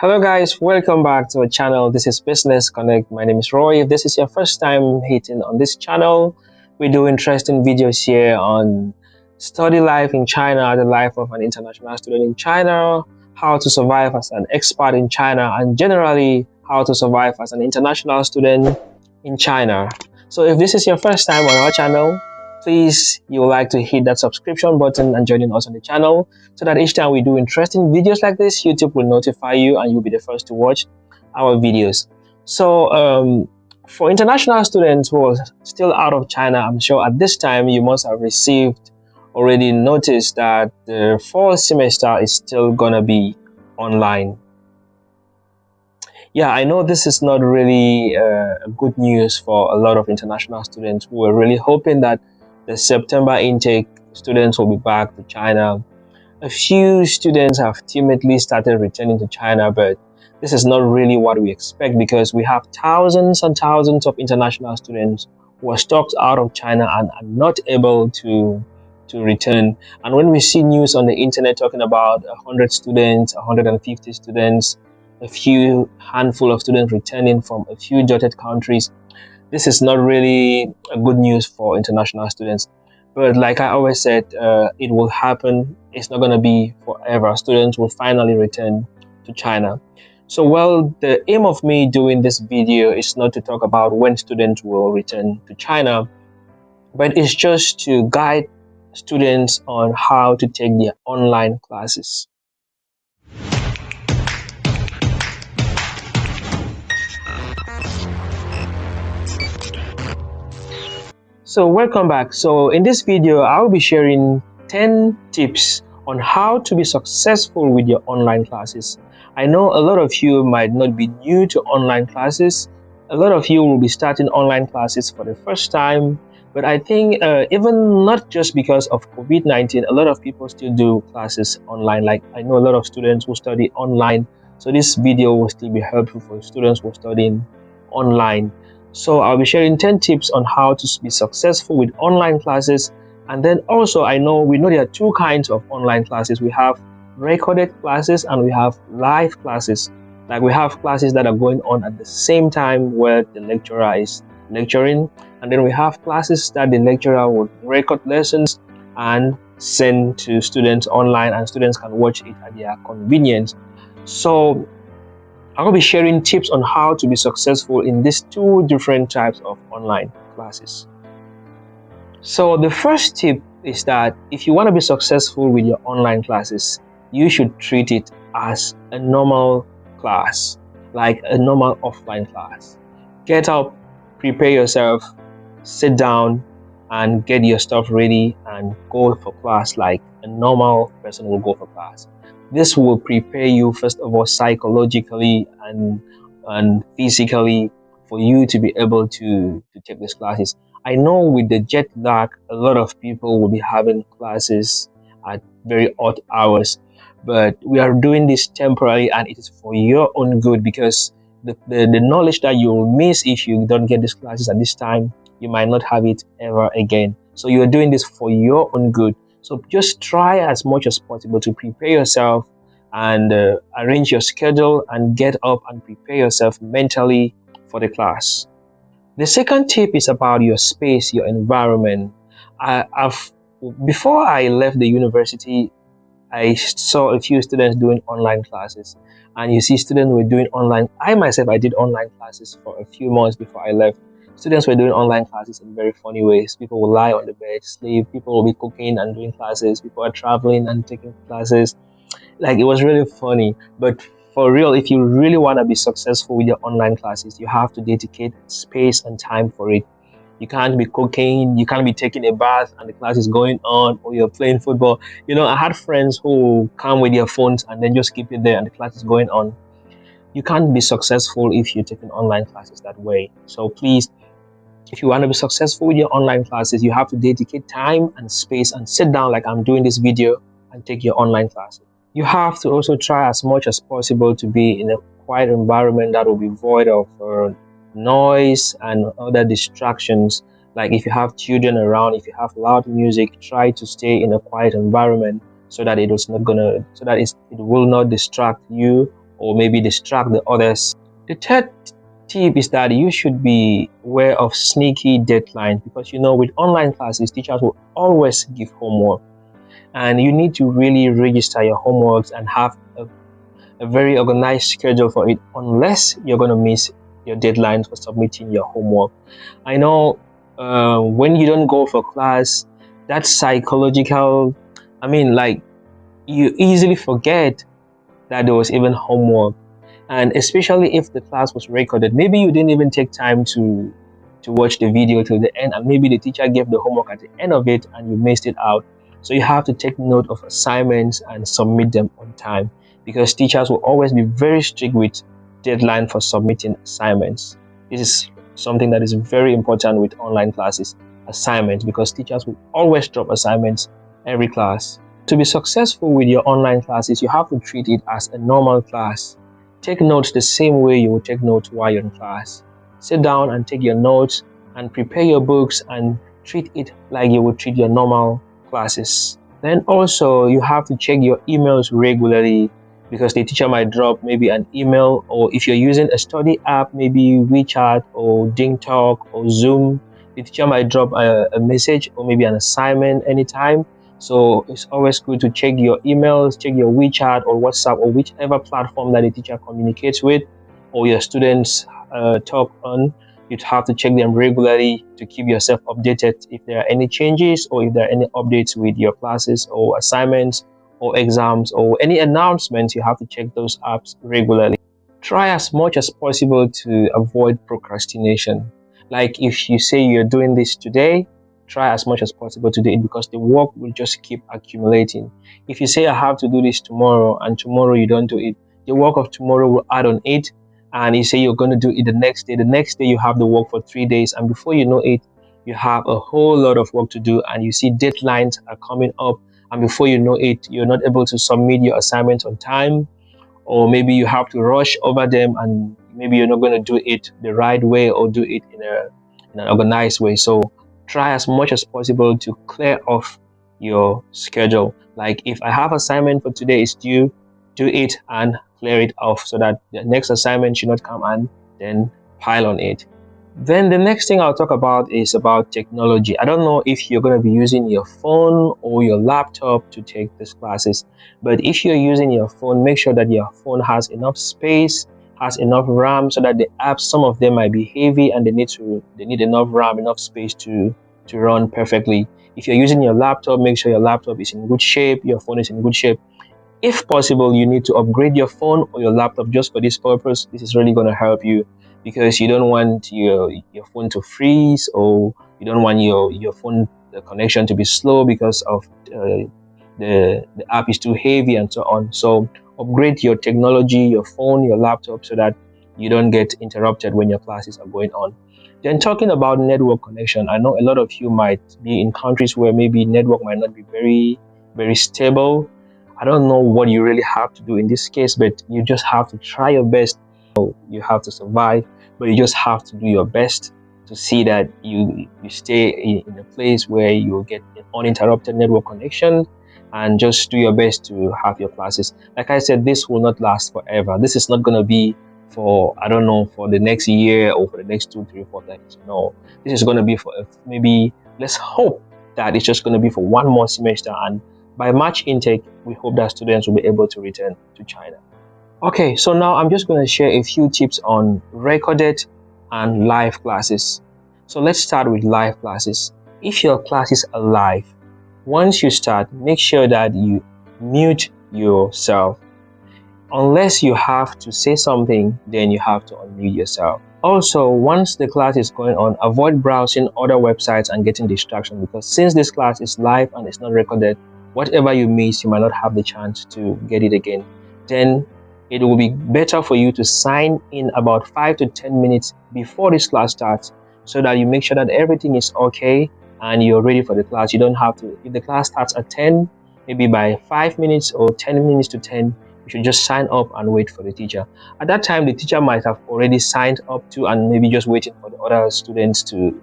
Hello guys, welcome back to our channel. This is Business Connect. My name is Roy. If this is your first time hitting on this channel, we do interesting videos here on study life in China, the life of an international student in China, how to survive as an expat in China, and generally how to survive as an international student in China. So if this is your first time on our channel, please you would like to hit that subscription button and join us on the channel so that each time we do interesting videos like this, YouTube will notify you and you'll be the first to watch our videos. So for international students who are still out of China, I'm sure at this time you must have received already noticed that the fall semester is still gonna be online. Yeah, I know this is not really good news for a lot of international students who were really hoping that the September intake students will be back to China. A few students have timidly started returning to China, but this is not really what we expect because we have thousands and thousands of international students who are stuck out of China and are not able to return. And when we see news on the internet talking about 100 students, 150 students, a few handful of students returning from a few dotted countries, this is not really a good news for international students. But like I always said, it will happen. It's not going to be forever. Students will finally return to China. So, well, the aim of me doing this video is not to talk about when students will return to China, but it's just to guide students on how to take their online classes. So welcome back. So in this video, I'll be sharing 10 tips on how to be successful with your online classes. I know a lot of you might not be new to online classes. A lot of you will be starting online classes for the first time. But I think even not just because of COVID-19, a lot of people still do classes online. Like I know a lot of students who study online. So this video will still be helpful for students who are studying online. So I'll be sharing 10 tips on how to be successful with online classes. And then also we know there are two kinds of online classes. We have recorded classes and we have live classes. Like we have classes that are going on at the same time where the lecturer is lecturing. And then we have classes that the lecturer would record lessons and send to students online and students can watch it at their convenience. So I will be sharing tips on how to be successful in these two different types of online classes. So the first tip is that if you want to be successful with your online classes, you should treat it as a normal class, like a normal offline class. Get up, prepare yourself, sit down and get your stuff ready and go for class like a normal person will go for class. This will prepare you, first of all, psychologically and physically for you to be able to take these classes. I know with the jet lag, a lot of people will be having classes at very odd hours, but we are doing this temporarily and it is for your own good because the knowledge that you will miss if you don't get these classes at this time, you might not have it ever again. So you are doing this for your own good. So just try as much as possible to prepare yourself and arrange your schedule and get up and prepare yourself mentally for the class. The second tip is about your space, your environment. Before I left the university, I saw a few students doing online classes, and you see students were doing online. I myself, I did online classes for a few months before I left. Students were doing online classes in very funny ways. People will lie on the bed, sleep. People will be cooking and doing classes. People are traveling and taking classes. Like it was really funny. But for real, if you really want to be successful with your online classes, you have to dedicate space and time for it. You can't be cooking, you can't be taking a bath and the class is going on, or you're playing football. You know, I had friends who come with their phones and then just keep it there and the class is going on. You can't be successful if you're taking online classes that way. So please, if you want to be successful with your online classes, you have to dedicate time and space and sit down like I'm doing this video and take your online classes. You have to also try as much as possible to be in a quiet environment that will be void of noise and other distractions. Like if you have children around, if you have loud music, try to stay in a quiet environment so that it will not distract you or maybe distract the others. The third tip is that you should be aware of sneaky deadlines, because with online classes, teachers will always give homework, and you need to really register your homeworks and have a very organized schedule for it, unless you're going to miss your deadlines for submitting your homework. I know when you don't go for class, that psychological, like, you easily forget that there was even homework. And especially if the class was recorded, maybe you didn't even take time to watch the video till the end, and maybe the teacher gave the homework at the end of it and you missed it out. So you have to take note of assignments and submit them on time, because teachers will always be very strict with deadline for submitting assignments. This is something that is very important with online classes, assignments, because teachers will always drop assignments every class. To be successful with your online classes, you have to treat it as a normal class. Take notes the same way you would take notes while you're in class. Sit down and take your notes and prepare your books and treat it like you would treat your normal classes. Then also, you have to check your emails regularly, because the teacher might drop maybe an email, or if you're using a study app, maybe WeChat or DingTalk or Zoom, the teacher might drop a message or maybe an assignment anytime. So it's always good to check your emails, check your WeChat or WhatsApp or whichever platform that the teacher communicates with or your students talk on. You'd have to check them regularly to keep yourself updated if there are any changes or if there are any updates with your classes or assignments or exams or any announcements. You have to check those apps regularly. Try as much as possible to avoid procrastination. Like, if you say you're doing this today, try as much as possible to do it, because the work will just keep accumulating. If you say I have to do this tomorrow and tomorrow you don't do it, the work of tomorrow will add on it, and you say you're going to do it the next day you have the work for 3 days, and before you know it, you have a whole lot of work to do, and you see deadlines are coming up, and before you know it, you're not able to submit your assignments on time, or maybe you have to rush over them, and maybe you're not going to do it the right way or do it in an organized way. So try as much as possible to clear off your schedule. Like, if I have assignment for today is due, do it and clear it off, so that the next assignment should not come and then pile on it. Then the next thing I'll talk about is about technology. I don't know if you're going to be using your phone or your laptop to take these classes, but if you're using your phone, make sure that your phone has enough space, has enough RAM, so that the apps, some of them might be heavy and they need enough RAM, enough space to run perfectly. If you're using your laptop, make sure your laptop is in good shape, your phone is in good shape. If possible, you need to upgrade your phone or your laptop just for this purpose. This is really going to help you, because you don't want your phone to freeze, or you don't want your phone, the connection, to be slow because of the app is too heavy and so on. So upgrade your technology, your phone, your laptop, so that you don't get interrupted when your classes are going on. Then, talking about network connection, I know a lot of you might be in countries where maybe network might not be very, very stable. I don't know what you really have to do in this case, but you just have to try your best. You have to survive, but you just have to do your best to see that you stay in a place where you get an uninterrupted network connection, and just do your best to have your classes. Like I said, this will not last forever. This is not going to be for, I don't know, for the next year or for the next 2, 3, 4 days. No, this is going to be for maybe, let's hope that it's just going to be for one more semester, and by March intake, we hope that students will be able to return to China. Okay, so now I'm just going to share a few tips on recorded and live classes. So let's start with live classes. If your classes are live, once you start, make sure that you mute yourself. Unless you have to say something, then you have to unmute yourself. Also, once the class is going on, avoid browsing other websites and getting distraction, because since this class is live and it's not recorded, whatever you miss, you might not have the chance to get it again. Then it will be better for you to sign in about 5 to 10 minutes before this class starts, so that you make sure that everything is okay and you're ready for the class. You don't have to, if the class starts at 10, maybe by 5 minutes or 10 minutes to 10, you should just sign up and wait for the teacher. At that time, the teacher might have already signed up to, and maybe just waiting for the other students to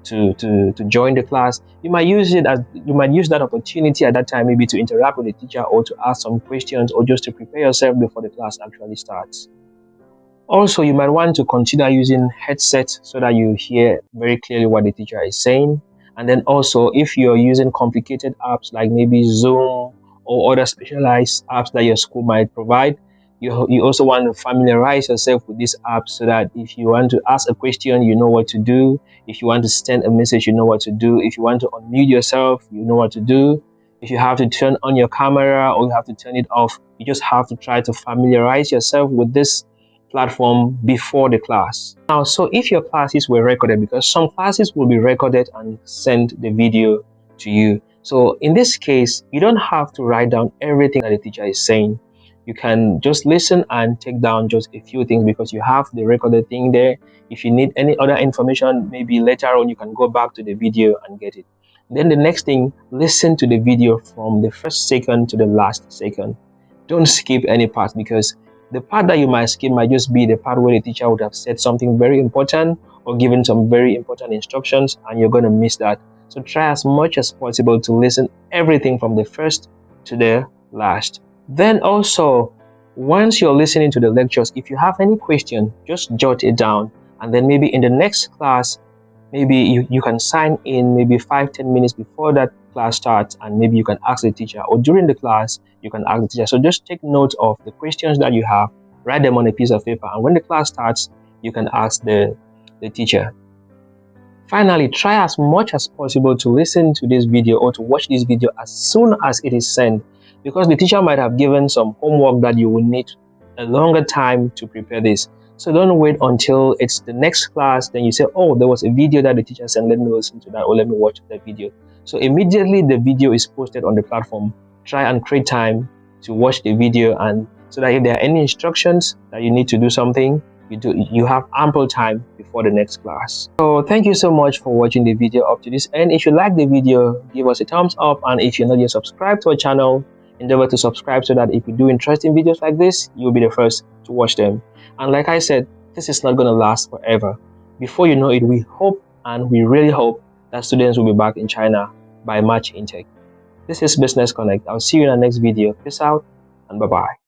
to join the class. You might use that opportunity at that time, maybe to interact with the teacher or to ask some questions or just to prepare yourself before the class actually starts. Also, you might want to consider using headsets so that you hear very clearly what the teacher is saying. And then also, if you're using complicated apps like maybe Zoom or other specialized apps that your school might provide, you also want to familiarize yourself with these apps so that if you want to ask a question, you know what to do. If you want to send a message, you know what to do. If you want to unmute yourself, you know what to do. If you have to turn on your camera or you have to turn it off, you just have to try to familiarize yourself with this platform before the class. Now, so if your classes were recorded, because some classes will be recorded and send the video to you. So in this case, you don't have to write down everything that the teacher is saying. You can just listen and take down just a few things because you have the recorded thing there. If you need any other information, maybe later on you can go back to the video and get it. Then the next thing, listen to the video from the first second to the last second. Don't skip any part, because the part that you might skip might just be the part where the teacher would have said something very important or given some very important instructions, and you're going to miss that. So try as much as possible to listen everything from the first to the last. Then also, once you're listening to the lectures, if you have any question, just jot it down, and then maybe in the next class, maybe you can sign in maybe 5-10 minutes before that class starts, and maybe you can ask the teacher, or during the class you can ask the teacher. So just take note of the questions that you have, write them on a piece of paper, and when the class starts you can ask the teacher. Finally, try as much as possible to listen to this video or to watch this video as soon as it is sent, because the teacher might have given some homework that you will need a longer time to prepare this. So don't wait until it's the next class, then you say, oh, there was a video that the teacher sent, let me listen to that or let me watch that video. So immediately the video is posted on the platform, try and create to watch the video, and so that if there are any instructions that you need to do something, you have ample time before the next class. So thank you so much for watching the video up to this end. If you like the video, give us a thumbs up, and if you're not yet subscribed to our channel, endeavor to subscribe so that if we do interesting videos like this, you'll be the first to watch them. And like I said, this is not going to last forever. Before you know it, we hope, and we really hope, that students will be back in China by March intake. This is Business Connect. I'll see you in the next video. Peace out and bye-bye.